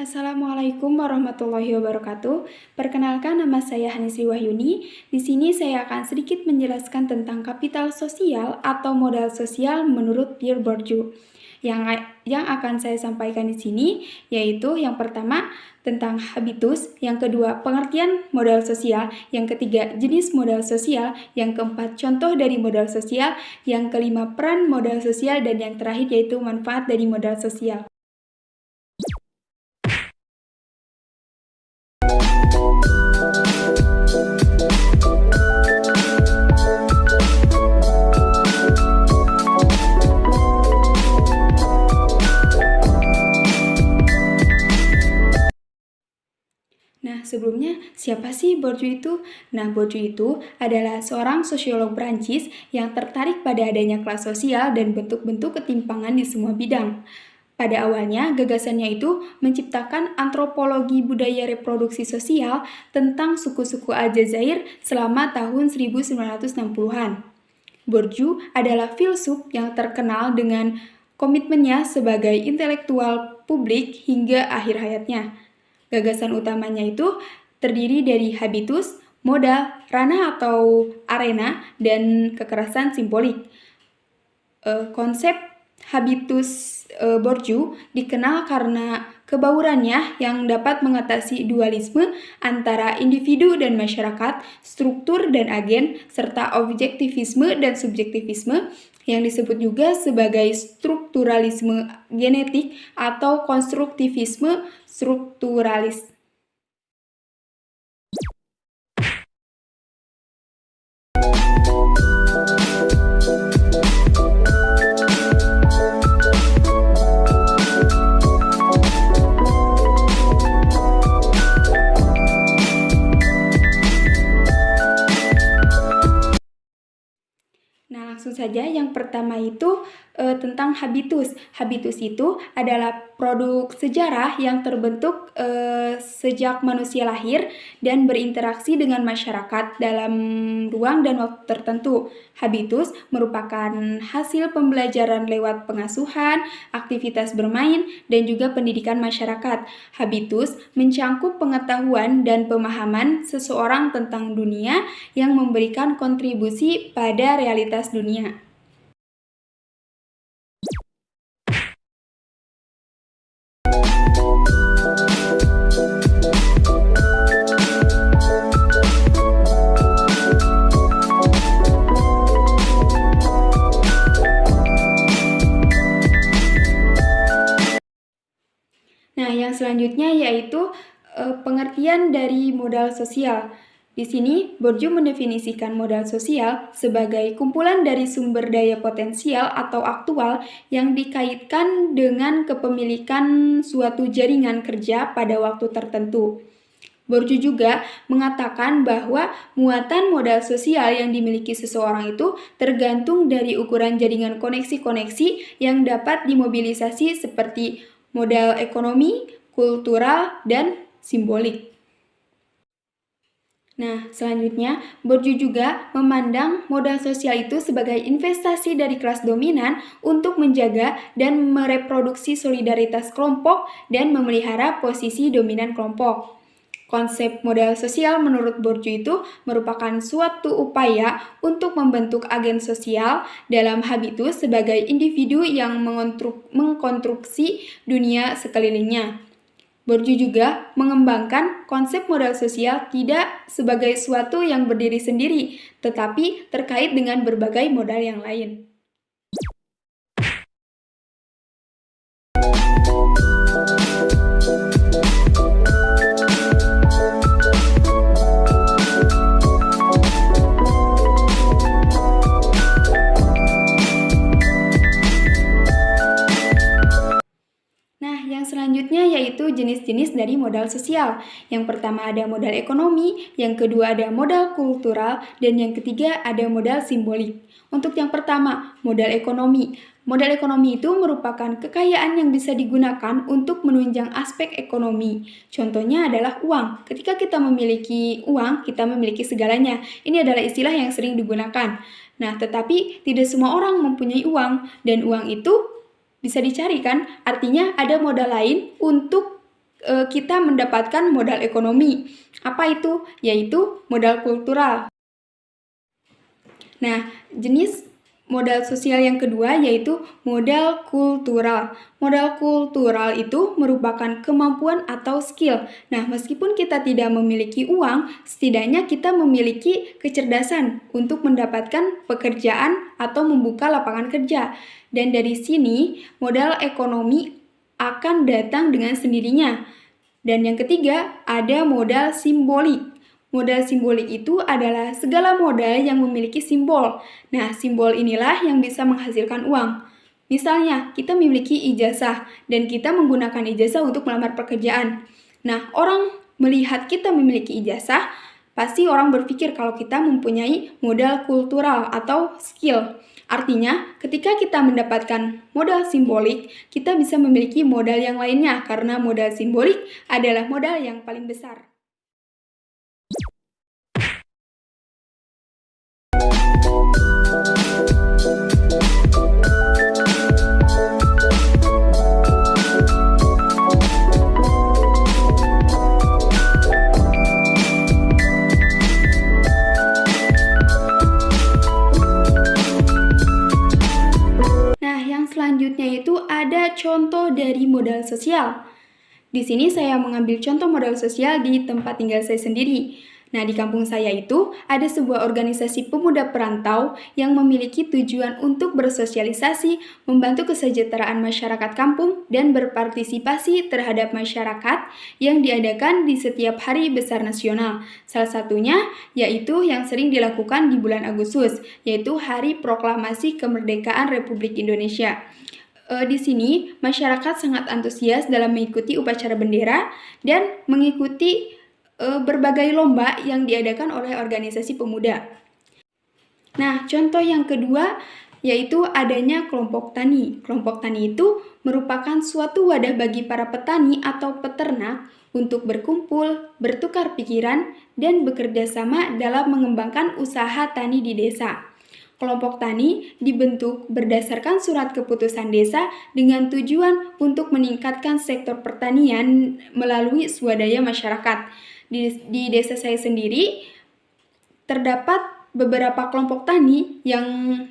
Assalamualaikum warahmatullahi wabarakatuh. Perkenalkan, nama saya Hanisri Wahyuni. Di sini saya akan sedikit menjelaskan tentang kapital sosial atau modal sosial menurut Pierre Bourdieu. Yang akan saya sampaikan di sini yaitu yang pertama tentang habitus, yang kedua pengertian modal sosial, yang ketiga jenis modal sosial, yang keempat contoh dari modal sosial, yang kelima peran modal sosial, dan yang terakhir yaitu manfaat dari modal sosial. Nah, sebelumnya, siapa sih Bourdieu itu? Nah, Bourdieu itu adalah seorang sosiolog Prancis yang tertarik pada adanya kelas sosial dan bentuk-bentuk ketimpangan di semua bidang. Pada awalnya, gagasannya itu menciptakan antropologi budaya reproduksi sosial tentang suku-suku Aljazair selama tahun 1960-an. Bourdieu adalah filsuf yang terkenal dengan komitmennya sebagai intelektual publik hingga akhir hayatnya. Gagasan utamanya itu terdiri dari habitus, modal, ranah atau arena, dan kekerasan simbolik. Konsep habitus Bourdieu dikenal karena kebaurannya yang dapat mengatasi dualisme antara individu dan masyarakat, struktur dan agen, serta objektivisme dan subjektivisme yang disebut juga sebagai strukturalisme genetik atau konstruktivisme strukturalis. Nah, langsung saja yang pertama itu tentang habitus. Habitus itu adalah produk sejarah yang terbentuk sejak manusia lahir dan berinteraksi dengan masyarakat dalam ruang dan waktu tertentu. Habitus merupakan hasil pembelajaran lewat pengasuhan, aktivitas bermain, dan juga pendidikan masyarakat. Habitus mencangkup pengetahuan dan pemahaman seseorang tentang dunia yang memberikan kontribusi pada realitas dunia. Nah, yang selanjutnya yaitu pengertian dari modal sosial. Di sini, Bourdieu mendefinisikan modal sosial sebagai kumpulan dari sumber daya potensial atau aktual yang dikaitkan dengan kepemilikan suatu jaringan kerja pada waktu tertentu. Bourdieu juga mengatakan bahwa muatan modal sosial yang dimiliki seseorang itu tergantung dari ukuran jaringan koneksi-koneksi yang dapat dimobilisasi seperti modal ekonomi, kultural, dan simbolik. Nah, selanjutnya, Bourdieu juga memandang modal sosial itu sebagai investasi dari kelas dominan untuk menjaga dan mereproduksi solidaritas kelompok dan memelihara posisi dominan kelompok. Konsep modal sosial menurut Bourdieu itu merupakan suatu upaya untuk membentuk agen sosial dalam habitus sebagai individu yang mengkonstruksi dunia sekelilingnya. Bourdieu juga mengembangkan konsep modal sosial tidak sebagai suatu yang berdiri sendiri, tetapi terkait dengan berbagai modal yang lain. Selanjutnya yaitu jenis-jenis dari modal sosial. Yang pertama ada modal ekonomi, yang kedua ada modal kultural, dan yang ketiga ada modal simbolik. Untuk yang pertama, modal ekonomi. Modal ekonomi itu merupakan kekayaan yang bisa digunakan untuk menunjang aspek ekonomi. Contohnya adalah uang. Ketika kita memiliki uang, kita memiliki segalanya. Ini adalah istilah yang sering digunakan. Nah, tetapi tidak semua orang mempunyai uang, dan uang itu bisa dicari kan, artinya ada modal lain untuk kita mendapatkan modal ekonomi. Apa itu? Yaitu modal kultural. Nah, jenis modal sosial yang kedua yaitu modal kultural. Modal kultural itu merupakan kemampuan atau skill. Nah, meskipun kita tidak memiliki uang, setidaknya kita memiliki kecerdasan untuk mendapatkan pekerjaan atau membuka lapangan kerja. Dan dari sini, modal ekonomi akan datang dengan sendirinya. Dan yang ketiga, ada modal simbolik. Modal simbolik itu adalah segala modal yang memiliki simbol. Nah, simbol inilah yang bisa menghasilkan uang. Misalnya, kita memiliki ijazah dan kita menggunakan ijazah untuk melamar pekerjaan. Nah, orang melihat kita memiliki ijazah, pasti orang berpikir kalau kita mempunyai modal kultural atau skill. Artinya, ketika kita mendapatkan modal simbolik, kita bisa memiliki modal yang lainnya karena modal simbolik adalah modal yang paling besar. Selanjutnya itu ada contoh dari modal sosial. Di sini saya mengambil contoh modal sosial di tempat tinggal saya sendiri. Nah, di kampung saya itu ada sebuah organisasi pemuda perantau yang memiliki tujuan untuk bersosialisasi, membantu kesejahteraan masyarakat kampung, dan berpartisipasi terhadap masyarakat yang diadakan di setiap hari besar nasional. Salah satunya yaitu yang sering dilakukan di bulan Agustus, yaitu Hari Proklamasi Kemerdekaan Republik Indonesia. Di sini, masyarakat sangat antusias dalam mengikuti upacara bendera dan mengikuti berbagai lomba yang diadakan oleh organisasi pemuda. Nah, contoh yang kedua yaitu adanya kelompok tani. Kelompok tani itu merupakan suatu wadah bagi para petani atau peternak untuk berkumpul, bertukar pikiran, dan bekerja sama dalam mengembangkan usaha tani di desa. Kelompok tani dibentuk berdasarkan surat keputusan desa dengan tujuan untuk meningkatkan sektor pertanian melalui swadaya masyarakat. Di desa saya sendiri terdapat beberapa kelompok tani yang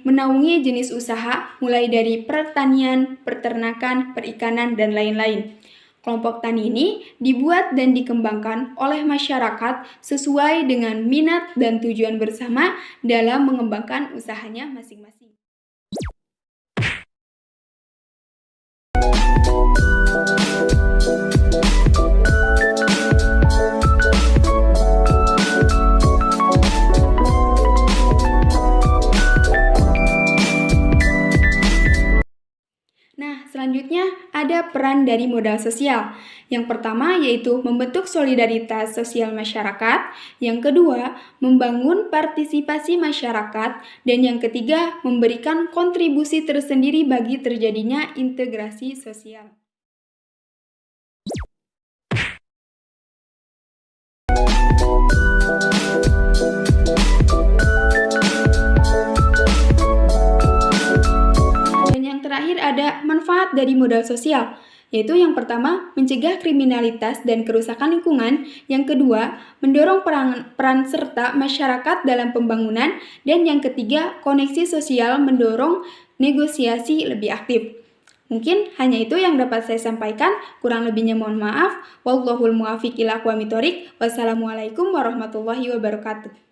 menaungi jenis usaha mulai dari pertanian, peternakan, perikanan, dan lain-lain. Kelompok tani ini dibuat dan dikembangkan oleh masyarakat sesuai dengan minat dan tujuan bersama dalam mengembangkan usahanya masing-masing. Selanjutnya, ada peran dari modal sosial. Yang pertama yaitu membentuk solidaritas sosial masyarakat, yang kedua membangun partisipasi masyarakat, dan yang ketiga memberikan kontribusi tersendiri bagi terjadinya integrasi sosial. Terakhir ada manfaat dari modal sosial, yaitu yang pertama mencegah kriminalitas dan kerusakan lingkungan, yang kedua mendorong peran serta masyarakat dalam pembangunan, dan yang ketiga koneksi sosial mendorong negosiasi lebih aktif. Mungkin hanya itu yang dapat saya sampaikan, kurang lebihnya mohon maaf. Wallahul muwaffiq ila aqwamit thoriq. Wassalamualaikum warahmatullahi wabarakatuh.